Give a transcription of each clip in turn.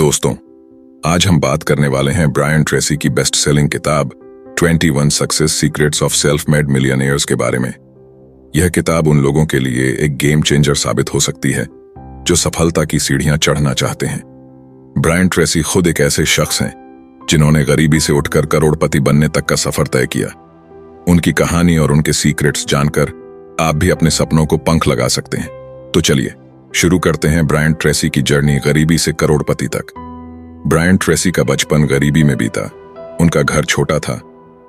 दोस्तों, आज हम बात करने वाले हैं ब्रायन ट्रेसी की बेस्ट सेलिंग किताब 21 success secrets of self made millionaires के बारे में। यह किताब उन लोगों के लिए एक गेम चेंजर साबित हो सकती है जो सफलता की सीढ़ियां चढ़ना चाहते हैं। ब्रायन ट्रेसी खुद एक ऐसे शख्स हैं जिन्होंने गरीबी से उठकर करोड़पति बनने तक का सफर तय किया। उनकी कहानी और उनके सीक्रेट्स जानकर आप भी अपने सपनों को पंख लगा सकते हैं। तो चलिए शुरू करते हैं ब्रायन ट्रेसी की जर्नी गरीबी से करोड़पति तक। ब्रायन ट्रेसी का बचपन गरीबी में बीता। उनका घर छोटा था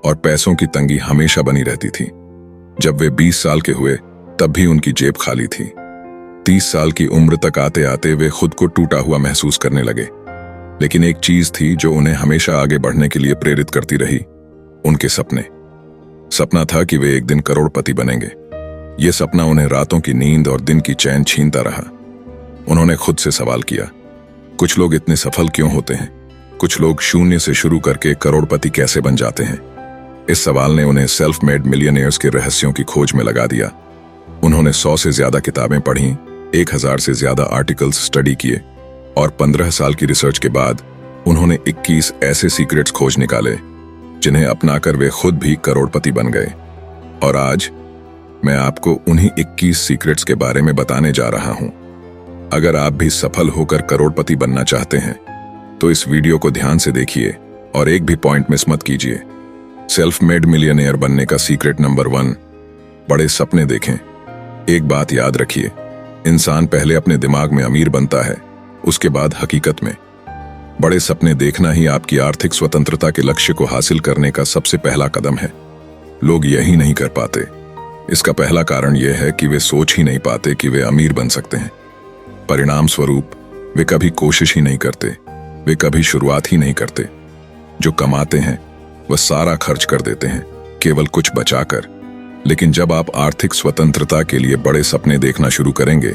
और पैसों की तंगी हमेशा बनी रहती थी। जब वे 20 साल के हुए तब भी उनकी जेब खाली थी। 30 साल की उम्र तक आते आते वे खुद को टूटा हुआ महसूस करने लगे। लेकिन एक चीज थी जो उन्हें हमेशा आगे बढ़ने के लिए प्रेरित करती रही, उनके सपने। सपना था कि वे एक दिन करोड़पति बनेंगे। यह सपना उन्हें रातों की नींद और दिन की चैन छीनता रहा। उन्होंने खुद से सवाल किया, कुछ लोग इतने सफल क्यों होते हैं? कुछ लोग शून्य से शुरू करके करोड़पति कैसे बन जाते हैं? इस सवाल ने उन्हें सेल्फ मेड मिलियनेयर्स के रहस्यों की खोज में लगा दिया। उन्होंने 100 से ज्यादा किताबें पढ़ी, 1000 से ज्यादा आर्टिकल्स स्टडी किए और 15 साल की रिसर्च के बाद उन्होंने 21 ऐसे सीक्रेट्स खोज निकाले जिन्हें अपनाकर वे खुद भी करोड़पति बन गए। और आज मैं आपको उन्हीं 21 सीक्रेट्स के बारे में बताने जा रहा हूं। अगर आप भी सफल होकर करोड़पति बनना चाहते हैं तो इस वीडियो को ध्यान से देखिए और एक भी पॉइंट मिस मत कीजिए। सेल्फ मेड मिलियनेयर बनने का सीक्रेट नंबर 1, बड़े सपने देखें। एक बात याद रखिए, इंसान पहले अपने दिमाग में अमीर बनता है, उसके बाद हकीकत में। बड़े सपने देखना ही आपकी आर्थिक स्वतंत्रता के लक्ष्य को हासिल करने का सबसे पहला कदम है। लोग यही नहीं कर पाते। इसका पहला कारण यह है कि वे सोच ही नहीं पाते कि वे अमीर बन सकते हैं। परिणाम स्वरूप वे कभी कोशिश ही नहीं करते, वे कभी शुरुआत ही नहीं करते। जो कमाते हैं वह सारा खर्च कर देते हैं, केवल कुछ बचाकर। लेकिन जब आप आर्थिक स्वतंत्रता के लिए बड़े सपने देखना शुरू करेंगे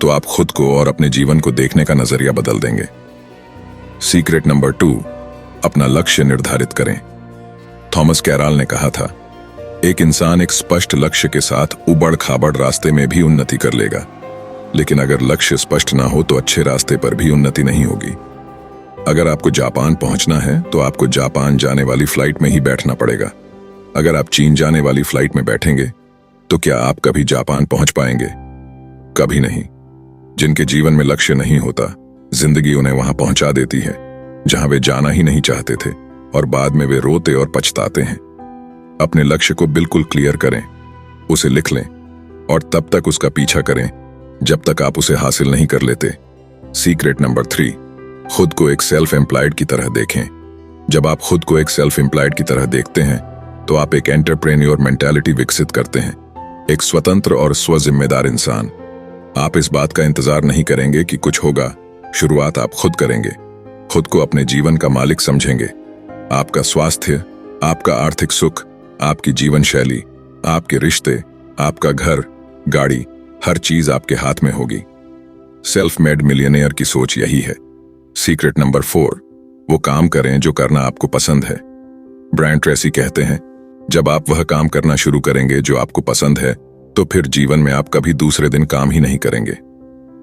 तो आप खुद को और अपने जीवन को देखने का नजरिया बदल देंगे। सीक्रेट नंबर 2, अपना लक्ष्य निर्धारित करें। थॉमस कैराल ने कहा था, एक इंसान एक स्पष्ट लक्ष्य के साथ उबड़ खाबड़ रास्ते में भी उन्नति कर लेगा, लेकिन अगर लक्ष्य स्पष्ट ना हो तो अच्छे रास्ते पर भी उन्नति नहीं होगी। अगर आपको जापान पहुंचना है तो आपको जापान जाने वाली फ्लाइट में ही बैठना पड़ेगा। अगर आप चीन जाने वाली फ्लाइट में बैठेंगे तो क्या आप कभी जापान पहुंच पाएंगे? कभी नहीं। जिनके जीवन में लक्ष्य नहीं होता, जिंदगी उन्हें वहां पहुंचा देती है जहां वे जाना ही नहीं चाहते थे और बाद में वे रोते और पछताते हैं। अपने लक्ष्य को बिल्कुल क्लियर करें, उसे लिख लें और तब तक उसका पीछा करें जब तक आप उसे हासिल नहीं कर लेते। सीक्रेट नंबर 3, खुद को एक सेल्फ एम्प्लॉयड की तरह देखें। जब आप खुद को एक सेल्फ एम्प्लॉयड की तरह देखते हैं तो आप एक एंटरप्रेन्योर मेंटालिटी विकसित करते हैं, एक स्वतंत्र और स्वजिम्मेदार इंसान। आप इस बात का इंतजार नहीं करेंगे कि कुछ होगा, शुरुआत आप खुद करेंगे। खुद को अपने जीवन का मालिक समझेंगे। आपका स्वास्थ्य, आपका आर्थिक सुख, आपकी जीवन शैली, आपके रिश्ते, आपका घर, गाड़ी, हर चीज आपके हाथ में होगी। सेल्फ मेड मिलियनेयर की सोच यही है। सीक्रेट नंबर 4, वो काम करें जो करना आपको पसंद है। ब्रायन ट्रेसी कहते हैं, जब आप वह काम करना शुरू करेंगे जो आपको पसंद है तो फिर जीवन में आप कभी दूसरे दिन काम ही नहीं करेंगे।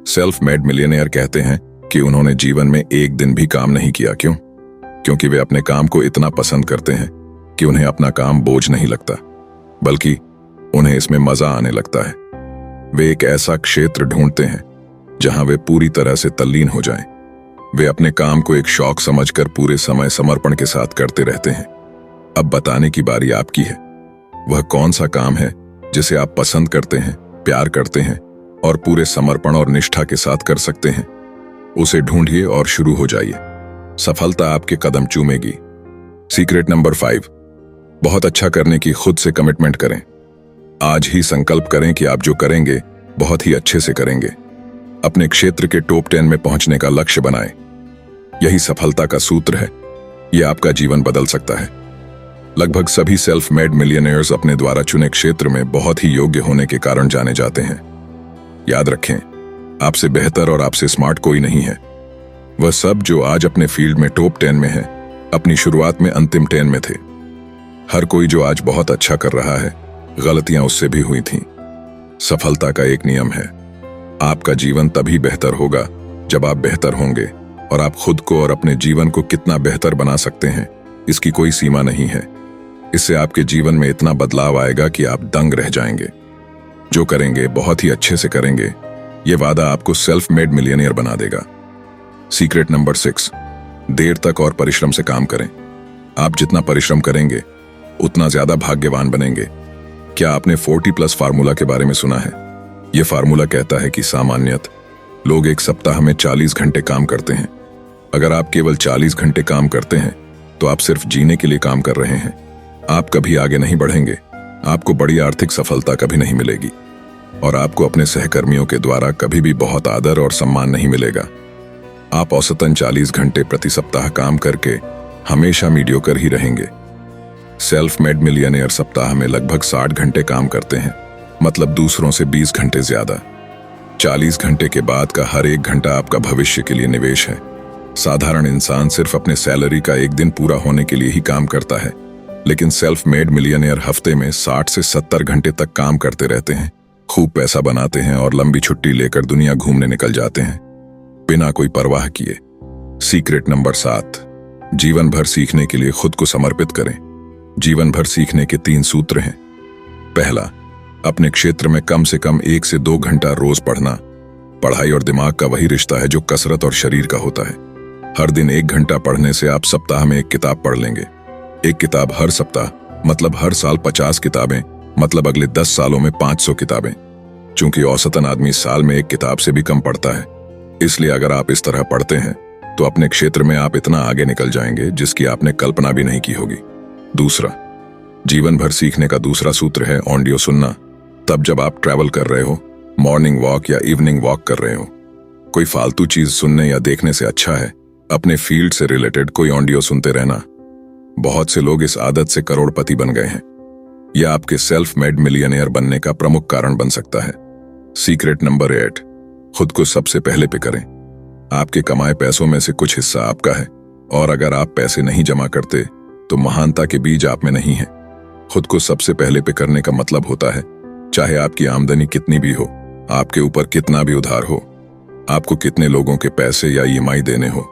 सेल्फ मेड मिलियनेयर कहते हैं कि उन्होंने जीवन में एक दिन भी काम नहीं किया। क्यों? क्योंकि वे अपने काम को इतना पसंद करते हैं कि उन्हें अपना काम बोझ नहीं लगता, बल्कि उन्हें इसमें मजा आने लगता है। वे एक ऐसा क्षेत्र ढूंढते हैं जहां वे पूरी तरह से तल्लीन हो जाएं। वे अपने काम को एक शौक समझकर पूरे समय समर्पण के साथ करते रहते हैं। अब बताने की बारी आपकी है। वह कौन सा काम है जिसे आप पसंद करते हैं, प्यार करते हैं और पूरे समर्पण और निष्ठा के साथ कर सकते हैं? उसे ढूंढिए और शुरू हो जाइए। सफलता आपके कदम चूमेगी। सीक्रेट नंबर 5, बहुत अच्छा करने की खुद से कमिटमेंट करें। आज ही संकल्प करें कि आप जो करेंगे बहुत ही अच्छे से करेंगे। अपने क्षेत्र के टॉप 10 में पहुंचने का लक्ष्य बनाएं। यही सफलता का सूत्र है। यह आपका जीवन बदल सकता है। लगभग सभी सेल्फ मेड मिलियनेयर्स अपने द्वारा चुने क्षेत्र में बहुत ही योग्य होने के कारण जाने जाते हैं। याद रखें, आपसे बेहतर और आपसे स्मार्ट कोई नहीं है। वह सब जो आज अपने फील्ड में टॉप 10 में है, अपनी शुरुआत में अंतिम 10 में थे। हर कोई जो आज बहुत अच्छा कर रहा है, गलतियां उससे भी हुई थीं। सफलता का एक नियम है, आपका जीवन तभी बेहतर होगा जब आप बेहतर होंगे और आप खुद को और अपने जीवन को कितना बेहतर बना सकते हैं, इसकी कोई सीमा नहीं है। इससे आपके जीवन में इतना बदलाव आएगा कि आप दंग रह जाएंगे। जो करेंगे बहुत ही अच्छे से करेंगे, ये वादा आपको सेल्फ मेड मिलियनियर बना देगा। सीक्रेट नंबर 6, देर तक और परिश्रम से काम करें। आप जितना परिश्रम करेंगे उतना ज्यादा भाग्यवान बनेंगे। क्या आपने 40+ फार्मूला के बारे में सुना है? यह फार्मूला कहता है कि सामान्यतः लोग एक सप्ताह में 40 घंटे काम करते हैं। अगर आप केवल 40 घंटे काम करते हैं तो आप सिर्फ जीने के लिए काम कर रहे हैं। आप कभी आगे नहीं बढ़ेंगे, आपको बड़ी आर्थिक सफलता कभी नहीं मिलेगी और आपको अपने सहकर्मियों के द्वारा कभी भी बहुत आदर और सम्मान नहीं मिलेगा। आप औसतन 40 घंटे प्रति सप्ताह काम करके हमेशा मीडियोकर ही रहेंगे। सेल्फ मेड मिलियनियर सप्ताह में लगभग 60 घंटे काम करते हैं, मतलब दूसरों से 20 घंटे ज्यादा। 40 घंटे के बाद का हर एक घंटा आपका भविष्य के लिए निवेश है। साधारण इंसान सिर्फ अपने सैलरी का एक दिन पूरा होने के लिए ही काम करता है, लेकिन सेल्फ मेड मिलियनियर हफ्ते में 60 से 70 घंटे तक काम करते रहते हैं, खूब पैसा बनाते हैं और लंबी छुट्टी लेकर दुनिया घूमने निकल जाते हैं बिना कोई परवाह किए। सीक्रेट नंबर 7, जीवन भर सीखने के लिए खुद को समर्पित करें। जीवन भर सीखने के 3 सूत्र हैं। पहला, अपने क्षेत्र में कम से कम 1 से 2 घंटा रोज पढ़ना। पढ़ाई और दिमाग का वही रिश्ता है जो कसरत और शरीर का होता है। हर दिन 1 घंटा पढ़ने से आप सप्ताह में 1 किताब पढ़ लेंगे। 1 किताब हर सप्ताह, मतलब हर साल 50 किताबें, मतलब अगले 10 सालों में 500 किताबें। चूंकि औसतन आदमी साल में 1 किताब से भी कम पढ़ता है, इसलिए अगर आप इस तरह पढ़ते हैं तो अपने क्षेत्र में आप इतना आगे निकल जाएंगे जिसकी आपने कल्पना भी नहीं की होगी। दूसरा, जीवन भर सीखने का दूसरा सूत्र है ऑडियो सुनना। तब जब आप ट्रैवल कर रहे हो, मॉर्निंग वॉक या इवनिंग वॉक कर रहे हो, कोई फालतू चीज सुनने या देखने से अच्छा है अपने फील्ड से रिलेटेड कोई ऑडियो सुनते रहना। बहुत से लोग इस आदत से करोड़पति बन गए हैं। यह आपके सेल्फ मेड मिलियनियर बनने का प्रमुख कारण बन सकता है। सीक्रेट नंबर 8, खुद को सबसे पहले पे करें। आपके कमाए पैसों में से कुछ हिस्सा आपका है और अगर आप पैसे नहीं जमा करते तो महानता के बीज आप में नहीं है। खुद को सबसे पहले पे करने का मतलब होता है, चाहे आपकी आमदनी कितनी भी हो, आपके ऊपर कितना भी उधार हो, आपको कितने लोगों के पैसे या ईएमआई देने हो,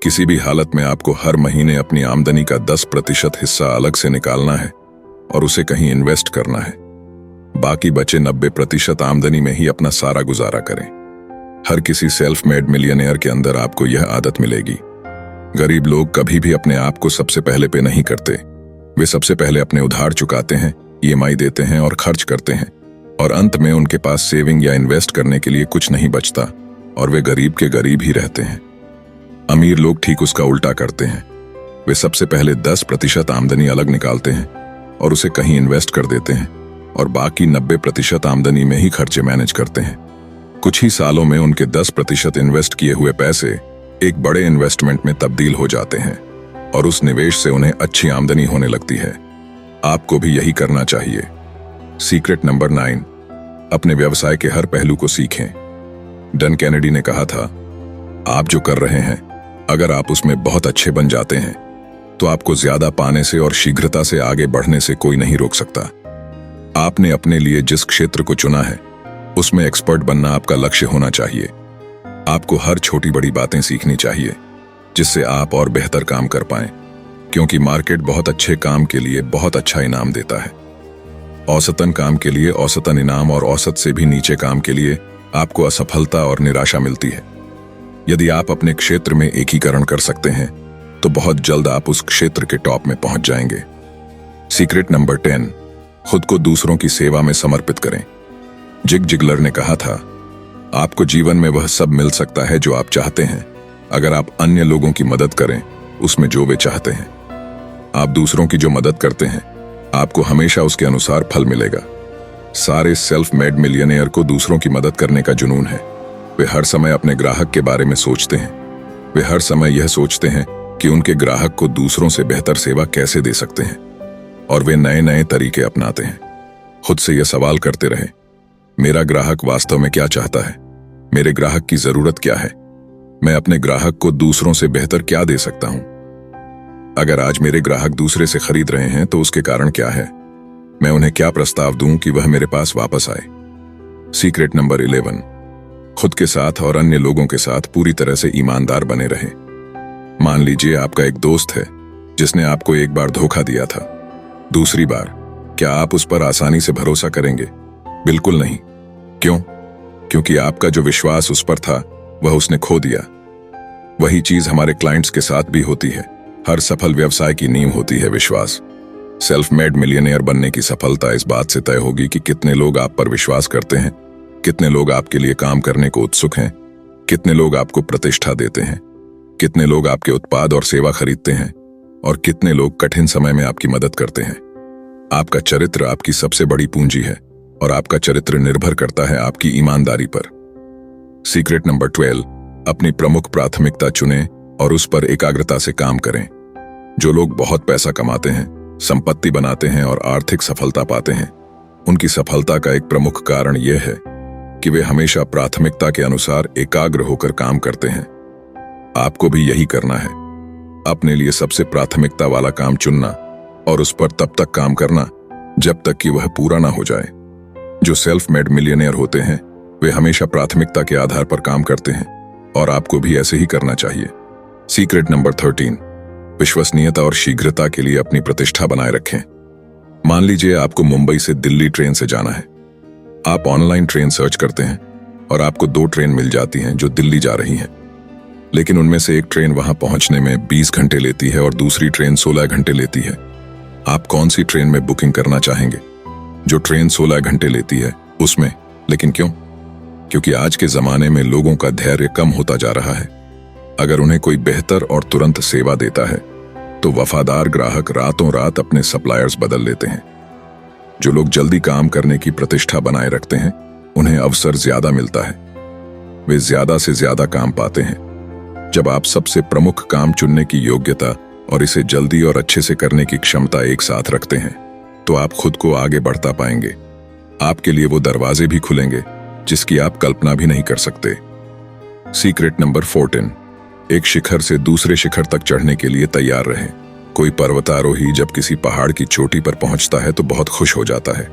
किसी भी हालत में आपको हर महीने अपनी आमदनी का 10% हिस्सा अलग से निकालना है और उसे कहीं इन्वेस्ट करना है। बाकी बचे 90% आमदनी में ही अपना सारा गुजारा करें। हर किसी सेल्फ मेड मिलियनियर के अंदर आपको यह आदत मिलेगी। गरीब लोग कभी भी अपने आप को सबसे पहले पे नहीं करते। वे सबसे पहले अपने उधार चुकाते हैं, ईएमआई देते हैं और खर्च करते हैं, और अंत में उनके पास सेविंग या इन्वेस्ट करने के लिए कुछ नहीं बचता और वे गरीब के गरीब ही रहते हैं। अमीर लोग ठीक उसका उल्टा करते हैं। वे सबसे पहले 10% आमदनी अलग निकालते हैं और उसे कहीं इन्वेस्ट कर देते हैं और बाकी 90% आमदनी में ही खर्चे मैनेज करते हैं। कुछ ही सालों में उनके 10% इन्वेस्ट किए हुए पैसे एक बड़े इन्वेस्टमेंट में तब्दील हो जाते हैं और उस निवेश से उन्हें अच्छी आमदनी होने लगती है। आपको भी यही करना चाहिए। सीक्रेट नंबर 9, अपने व्यवसाय के हर पहलू को सीखें। डन कैनेडी ने कहा था, आप जो कर रहे हैं, अगर आप उसमें बहुत अच्छे बन जाते हैं तो आपको ज्यादा पाने से और शीघ्रता से आगे बढ़ने से कोई नहीं रोक सकता। आपने अपने लिए जिस क्षेत्र को चुना है उसमें एक्सपर्ट बनना आपका लक्ष्य होना चाहिए। आपको हर छोटी बड़ी बातें सीखनी चाहिए जिससे आप और बेहतर काम कर पाएं, क्योंकि मार्केट बहुत अच्छे काम के लिए बहुत अच्छा इनाम देता है। औसतन काम के लिए औसतन इनाम और औसत से भी नीचे काम के लिए आपको असफलता और निराशा मिलती है। यदि आप अपने क्षेत्र में एकीकरण कर सकते हैं तो बहुत जल्द आप उस क्षेत्र के टॉप में पहुंच जाएंगे। सीक्रेट नंबर 10, खुद को दूसरों की सेवा में समर्पित करें। जिग जिगलर ने कहा था, आपको जीवन में वह सब मिल सकता है जो आप चाहते हैं अगर आप अन्य लोगों की मदद करें उसमें जो वे चाहते हैं। आप दूसरों की जो मदद करते हैं आपको हमेशा उसके अनुसार फल मिलेगा। सारे सेल्फ मेड मिलियनियर को दूसरों की मदद करने का जुनून है। वे हर समय अपने ग्राहक के बारे में सोचते हैं। वे हर समय यह सोचते हैं कि उनके ग्राहक को दूसरों से बेहतर सेवा कैसे दे सकते हैं और वे नए नए तरीके अपनाते हैं। खुद से यह सवाल करते रहे, मेरा ग्राहक वास्तव में क्या चाहता है? मेरे ग्राहक की जरूरत क्या है? मैं अपने ग्राहक को दूसरों से बेहतर क्या दे सकता हूं? अगर आज मेरे ग्राहक दूसरे से खरीद रहे हैं तो उसके कारण क्या है? मैं उन्हें क्या प्रस्ताव दूं कि वह मेरे पास वापस आए? सीक्रेट नंबर 11, खुद के साथ और अन्य लोगों के साथ पूरी तरह से ईमानदार बने रहें। मान लीजिए आपका एक दोस्त है जिसने आपको एक बार धोखा दिया था। दूसरी बार क्या आप उस पर आसानी से भरोसा करेंगे? बिल्कुल नहीं। क्यों? क्योंकि आपका जो विश्वास उस पर था वह उसने खो दिया। वही चीज हमारे क्लाइंट्स के साथ भी होती है। हर सफल व्यवसाय की नींव होती है विश्वास। सेल्फ मेड मिलियनेयर बनने की सफलता इस बात से तय होगी कि कितने लोग आप पर विश्वास करते हैं, कितने लोग आपके लिए काम करने को उत्सुक हैं, कितने लोग आपको प्रतिष्ठा देते हैं, कितने लोग आपके उत्पाद और सेवा खरीदते हैं और कितने लोग कठिन समय में आपकी मदद करते हैं। आपका चरित्र आपकी सबसे बड़ी पूंजी है और आपका चरित्र निर्भर करता है आपकी ईमानदारी पर। सीक्रेट नंबर 12, अपनी प्रमुख प्राथमिकता चुनें और उस पर एकाग्रता से काम करें। जो लोग बहुत पैसा कमाते हैं, संपत्ति बनाते हैं और आर्थिक सफलता पाते हैं, उनकी सफलता का एक प्रमुख कारण यह है कि वे हमेशा प्राथमिकता के अनुसार एकाग्र होकर काम करते हैं। आपको भी यही करना है। अपने लिए सबसे प्राथमिकता वाला काम चुनना और उस पर तब तक काम करना जब तक कि वह पूरा ना हो जाए। जो सेल्फ मेड मिलियनेयर होते हैं वे हमेशा प्राथमिकता के आधार पर काम करते हैं और आपको भी ऐसे ही करना चाहिए। सीक्रेट नंबर 13, विश्वसनीयता और शीघ्रता के लिए अपनी प्रतिष्ठा बनाए रखें। मान लीजिए आपको मुंबई से दिल्ली ट्रेन से जाना है। आप ऑनलाइन ट्रेन सर्च करते हैं और आपको 2 ट्रेन मिल जाती हैं जो दिल्ली जा रही हैं। लेकिन उनमें से एक ट्रेन वहां पहुंचने में 20 घंटे लेती है और दूसरी ट्रेन 16 घंटे लेती है। आप कौन सी ट्रेन में बुकिंग करना चाहेंगे? जो ट्रेन 16 घंटे लेती है उसमें। लेकिन क्यों? क्योंकि आज के जमाने में लोगों का धैर्य कम होता जा रहा है। अगर उन्हें कोई बेहतर और तुरंत सेवा देता है तो वफादार ग्राहक रातों रात अपने सप्लायर्स बदल लेते हैं। जो लोग जल्दी काम करने की प्रतिष्ठा बनाए रखते हैं उन्हें अवसर ज्यादा मिलता है, वे ज्यादा से ज्यादा काम पाते हैं। जब आप सबसे प्रमुख काम चुनने की योग्यता और इसे जल्दी और अच्छे से करने की क्षमता एक साथ रखते हैं तो आप खुद को आगे बढ़ता पाएंगे। आपके लिए वो दरवाजे भी खुलेंगे जिसकी आप कल्पना भी नहीं कर सकते। सीक्रेट नंबर 14, एक शिखर से दूसरे शिखर तक चढ़ने के लिए तैयार रहें। कोई पर्वतारोही जब किसी पहाड़ की चोटी पर पहुंचता है तो बहुत खुश हो जाता है,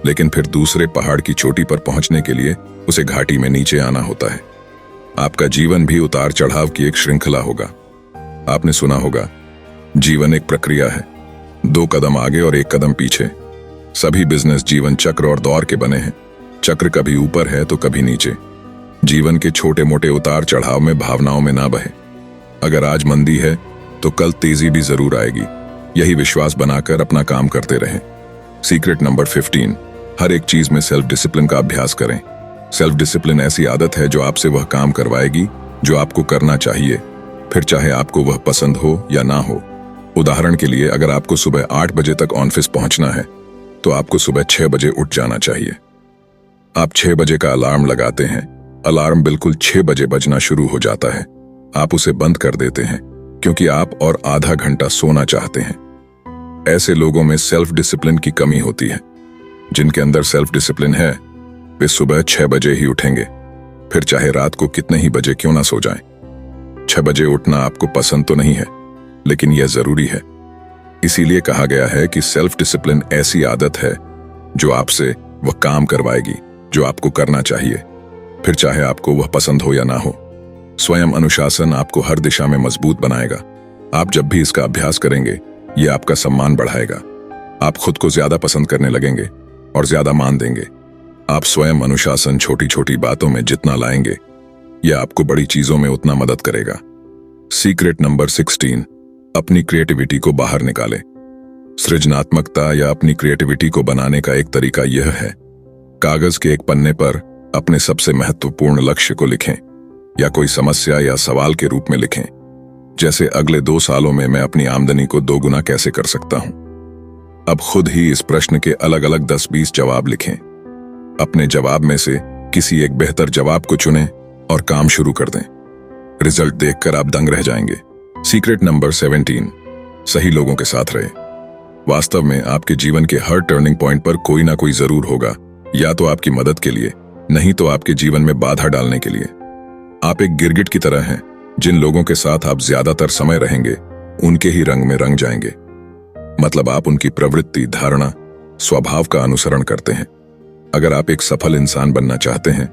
लेकिन फिर दूसरे पहाड़ की चोटी पर पहुंचने के लिए उसे घाटी में नीचे आना होता है। आपका जीवन भी उतार चढ़ाव की एक श्रृंखला होगा। आपने सुना होगा, जीवन एक प्रक्रिया है, 2 कदम आगे और 1 कदम पीछे। सभी बिजनेस जीवन चक्र और दौर के बने हैं। चक्र कभी ऊपर है तो कभी नीचे। जीवन के छोटे मोटे उतार चढ़ाव में भावनाओं में ना बहे। अगर आज मंदी है तो कल तेजी भी जरूर आएगी। यही विश्वास बनाकर अपना काम करते रहें। सीक्रेट नंबर 15, हर एक चीज में सेल्फ डिसिप्लिन का अभ्यास करें। सेल्फ डिसिप्लिन ऐसी आदत है जो आपसे वह काम करवाएगी जो आपको करना चाहिए, फिर चाहे आपको वह पसंद हो या ना हो। उदाहरण के लिए, अगर आपको सुबह 8 बजे तक ऑफिस पहुंचना है तो आपको सुबह 6 बजे उठ जाना चाहिए। आप 6 बजे का अलार्म लगाते हैं, अलार्म बिल्कुल 6 बजे बजना शुरू हो जाता है। आप उसे बंद कर देते हैं क्योंकि आप और आधा घंटा सोना चाहते हैं। ऐसे लोगों में सेल्फ डिसिप्लिन की कमी होती है। जिनके अंदर सेल्फ डिसिप्लिन है वे सुबह 6 बजे ही उठेंगे, फिर चाहे रात को कितने ही बजे क्यों ना सो जाएं। 6 बजे उठना आपको पसंद तो नहीं है, लेकिन यह जरूरी है। इसीलिए कहा गया है कि सेल्फ डिसिप्लिन ऐसी आदत है जो आपसे वह काम करवाएगी जो आपको करना चाहिए, फिर चाहे आपको वह पसंद हो या ना हो। स्वयं अनुशासन आपको हर दिशा में मजबूत बनाएगा। आप जब भी इसका अभ्यास करेंगे यह आपका सम्मान बढ़ाएगा। आप खुद को ज्यादा पसंद करने लगेंगे और ज्यादा मान देंगे। आप स्वयं अनुशासन छोटी छोटी बातों में जितना लाएंगे यह आपको बड़ी चीजों में उतना मदद करेगा। सीक्रेट नंबर 16, अपनी क्रिएटिविटी को बाहर निकालें। सृजनात्मकता या अपनी क्रिएटिविटी को बनाने का एक तरीका यह है, कागज के एक पन्ने पर अपने सबसे महत्वपूर्ण लक्ष्य को लिखें या कोई समस्या या सवाल के रूप में लिखें। जैसे, अगले 2 सालों में मैं अपनी आमदनी को 2 गुना कैसे कर सकता हूं। अब खुद ही इस प्रश्न के अलग अलग 10-20 जवाब लिखें। अपने जवाब में से किसी एक बेहतर जवाब को चुनें और काम शुरू कर दें। रिजल्ट देखकर आप दंग रह जाएंगे। सीक्रेट नंबर 17, सही लोगों के साथ रहें। वास्तव में आपके जीवन के हर टर्निंग पॉइंट पर कोई ना कोई जरूर होगा, या तो आपकी मदद के लिए, नहीं तो आपके जीवन में बाधा डालने के लिए। आप एक गिरगिट की तरह हैं। जिन लोगों के साथ आप ज्यादातर समय रहेंगे उनके ही रंग में रंग जाएंगे। मतलब आप उनकी प्रवृत्ति, धारणा, स्वभाव का अनुसरण करते हैं। अगर आप एक सफल इंसान बनना चाहते हैं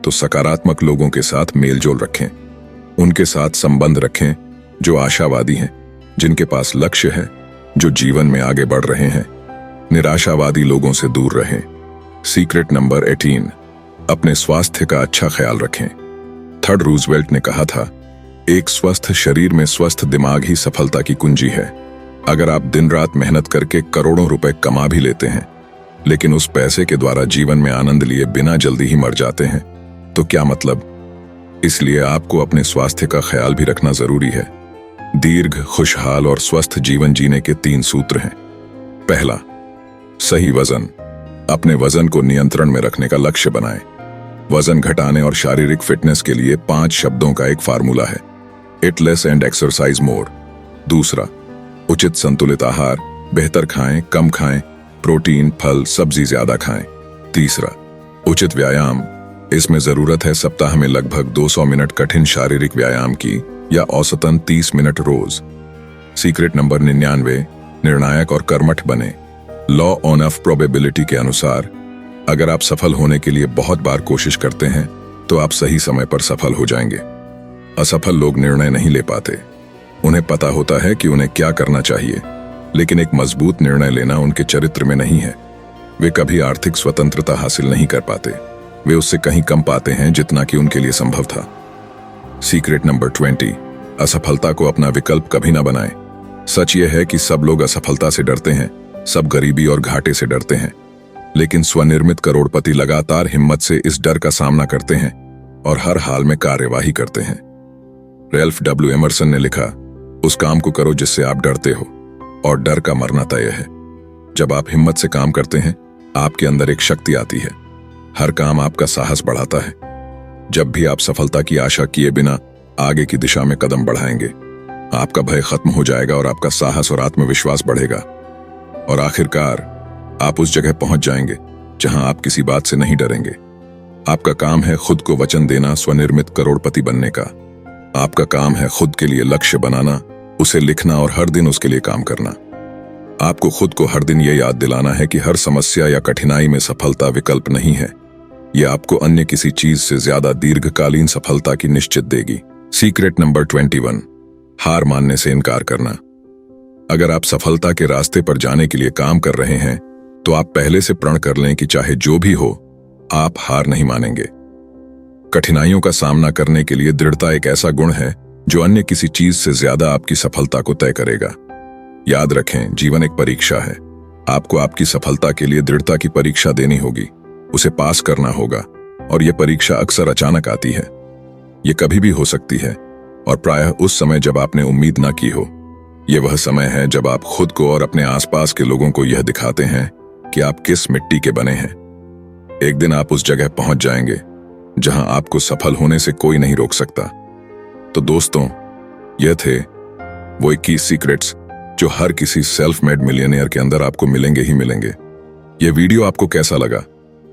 तो सकारात्मक लोगों के साथ मेलजोल रखें। उनके साथ संबंध रखें जो आशावादी हैं, जिनके पास लक्ष्य है, जो जीवन में आगे बढ़ रहे हैं। निराशावादी लोगों से दूर रहें। सीक्रेट नंबर 18, अपने स्वास्थ्य का अच्छा ख्याल रखें। थर्ड रूजवेल्ट ने कहा था, एक स्वस्थ शरीर में स्वस्थ दिमाग ही सफलता की कुंजी है। अगर आप दिन रात मेहनत करके करोड़ों रुपए कमा भी लेते हैं, लेकिन उस पैसे के द्वारा जीवन में आनंद लिए बिना जल्दी ही मर जाते हैं, तो क्या मतलब? इसलिए आपको अपने स्वास्थ्य का ख्याल भी रखना जरूरी है। दीर्घ, खुशहाल और स्वस्थ जीवन जीने के 3 सूत्र हैं। पहला, सही वजन। अपने वजन को नियंत्रण में रखने का लक्ष्य बनाएं। वजन घटाने और शारीरिक फिटनेस के लिए 5 शब्दों का एक फार्मूला है, इट लेस एंड एक्सरसाइज मोर। दूसरा, उचित संतुलित आहार, बेहतर खाएं, कम खाएं, प्रोटीन, फल, सब्जी ज्यादा खाएं। तीसरा, उचित व्यायाम। इसमें जरूरत है सप्ताह में लगभग 200 मिनट कठिन शारीरिक व्यायाम की, या औसतन 30 मिनट रोज। सीक्रेट नंबर 99, निर्णायक और कर्मठ बने। लॉ ऑफ प्रोबेबिलिटी के अनुसार अगर आप सफल होने के लिए बहुत बार कोशिश करते हैं तो आप सही समय पर सफल हो जाएंगे। असफल लोग निर्णय नहीं ले पाते। उन्हें पता होता है कि उन्हें क्या करना चाहिए, लेकिन एक मजबूत निर्णय लेना उनके चरित्र में नहीं है। वे कभी आर्थिक स्वतंत्रता हासिल नहीं कर पाते। वे उससे कहीं कम पाते हैं जितना कि उनके लिए संभव था। सीक्रेट नंबर 20, असफलता को अपना विकल्प कभी ना बनाएं। सच यह है कि सब लोग असफलता से डरते हैं, सब गरीबी और घाटे से डरते हैं, लेकिन स्वनिर्मित करोड़पति लगातार हिम्मत से इस डर का सामना करते हैं और हर हाल में कार्यवाही करते हैं। रैल्फ डब्ल्यू एमरसन ने लिखा, उस काम को करो जिससे आप डरते हो, और डर का मरना तय है। जब आप हिम्मत से काम करते हैं, आपके अंदर एक शक्ति आती है। हर काम आपका साहस बढ़ाता है। जब भी आप सफलता की आशा किए बिना आगे की दिशा में कदम बढ़ाएंगे, आपका भय खत्म हो जाएगा और आपका साहस और आत्मविश्वास बढ़ेगा। और आखिरकार आप उस जगह पहुंच जाएंगे जहां आप किसी बात से नहीं डरेंगे। आपका काम है खुद को वचन देना, स्वनिर्मित करोड़पति बनने का। आपका काम है खुद के लिए लक्ष्य बनाना, उसे लिखना और हर दिन उसके लिए काम करना। आपको खुद को हर दिन यह याद दिलाना है कि हर समस्या या कठिनाई में सफलता विकल्प नहीं है। यह आपको अन्य किसी चीज से ज्यादा दीर्घकालीन सफलता की निश्चित देगी। सीक्रेट नंबर 21, हार मानने से इनकार करना। अगर आप सफलता के रास्ते पर जाने के लिए काम कर रहे हैं, तो आप पहले से प्रण कर लें कि चाहे जो भी हो, आप हार नहीं मानेंगे। कठिनाइयों का सामना करने के लिए दृढ़ता एक ऐसा गुण है जो अन्य किसी चीज से ज्यादा आपकी सफलता को तय करेगा। याद रखें, जीवन एक परीक्षा है। आपको आपकी सफलता के लिए दृढ़ता की परीक्षा देनी होगी, उसे पास करना होगा, और यह परीक्षा अक्सर अचानक आती है। यह कभी भी हो सकती है, और प्रायः उस समय जब आपने उम्मीद न की हो। यह वह समय है जब आप खुद को और अपने आसपास के लोगों को यह दिखाते हैं कि आप किस मिट्टी के बने हैं। एक दिन आप उस जगह पहुंच जाएंगे जहां आपको सफल होने से कोई नहीं रोक सकता। तो दोस्तों, यह थे वो 21 सीक्रेट्स जो हर किसी सेल्फ मेड मिलियनेयर के अंदर आपको मिलेंगे ही मिलेंगे। यह वीडियो आपको कैसा लगा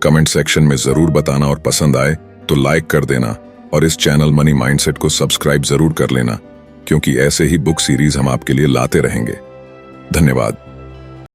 कमेंट सेक्शन में जरूर बताना, और पसंद आए तो लाइक कर देना, और इस चैनल मनी माइंडसेट को सब्सक्राइब जरूर कर लेना, क्योंकि ऐसे ही बुक सीरीज हम आपके लिए लाते रहेंगे। धन्यवाद।